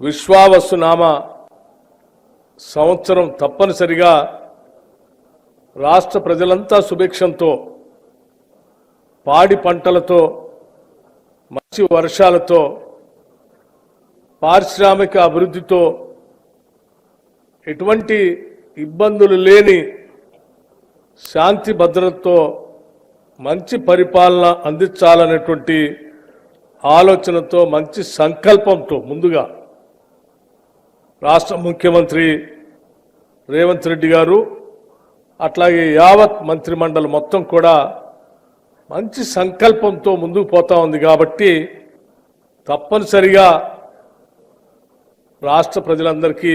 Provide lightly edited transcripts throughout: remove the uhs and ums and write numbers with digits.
విశ్వావసునామ సంవత్సరం తప్పనిసరిగా రాష్ట్ర ప్రజలంతా సుభిక్షంతో, పాడి పంటలతో, మంచి వర్షాలతో, పారిశ్రామిక అభివృద్ధితో, ఎటువంటి ఇబ్బందులు లేని శాంతి భద్రతతో మంచి పరిపాలన అందించాలనేటువంటి ఆలోచనతో, మంచి సంకల్పంతో ముందుగా రాష్ట్ర ముఖ్యమంత్రి రేవంత్ రెడ్డి గారు అట్లాగే యావత్ మంత్రిమండలి మొత్తం కూడా మంచి సంకల్పంతో ముందుకు పోతా ఉంది. కాబట్టి తప్పనిసరిగా రాష్ట్ర ప్రజలందరికీ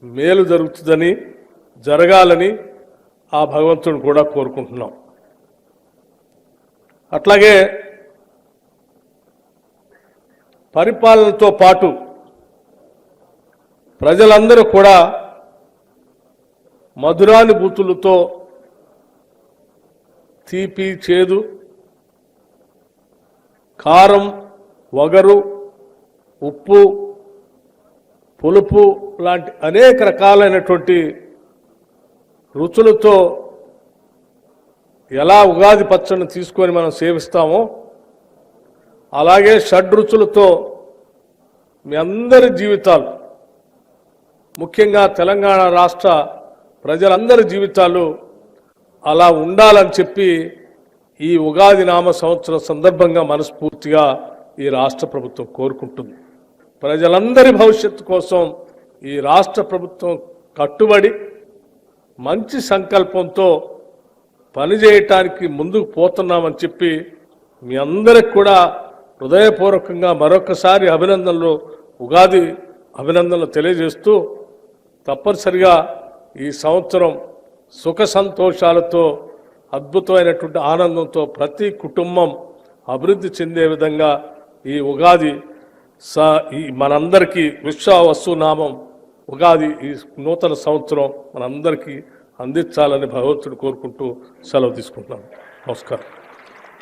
మేలు జరుగుతుందని, జరగాలని ఆ భగవంతుని కూడా కోరుకుంటున్నాం. అట్లాగే పరిపాలనతో పాటు ప్రజలందరూ కూడా మధురానుభూతులతో తీపి, చేదు, కారం, వగరు, ఉప్పు, పులుపు లాంటి అనేక రకాలైనటువంటి రుచులతో ఎలా ఉగాది పచ్చడిని తీసుకొని మనం సేవిస్తామో అలాగే షడ్రుచులతో మీ అందరి జీవితాలు, ముఖ్యంగా తెలంగాణ రాష్ట్ర ప్రజలందరి జీవితాలు అలా ఉండాలని చెప్పి ఈ ఉగాది నామ సంవత్సరం సందర్భంగా మనస్ఫూర్తిగా ఈ రాష్ట్ర ప్రభుత్వం కోరుకుంటుంది. ప్రజలందరి భవిష్యత్తు కోసం ఈ రాష్ట్ర ప్రభుత్వం కట్టుబడి మంచి సంకల్పంతో పనిచేయటానికి ముందుకు పోతున్నామని చెప్పి మీ అందరికి కూడా హృదయపూర్వకంగా మరొకసారి అభినందనలు, ఉగాది అభినందనలు తెలియజేస్తూ తప్పనిసరిగా ఈ సంవత్సరం సుఖ సంతోషాలతో, అద్భుతమైనటువంటి ఆనందంతో ప్రతి కుటుంబం అభివృద్ధి చెందే విధంగా ఈ ఉగాది మనందరికీ విశ్వావసునామం ఉగాది ఈ నూతన సంవత్సరం మనందరికీ అందించాలని భగవంతుడు కోరుకుంటూ సెలవు తీసుకుంటున్నాను. నమస్కారం.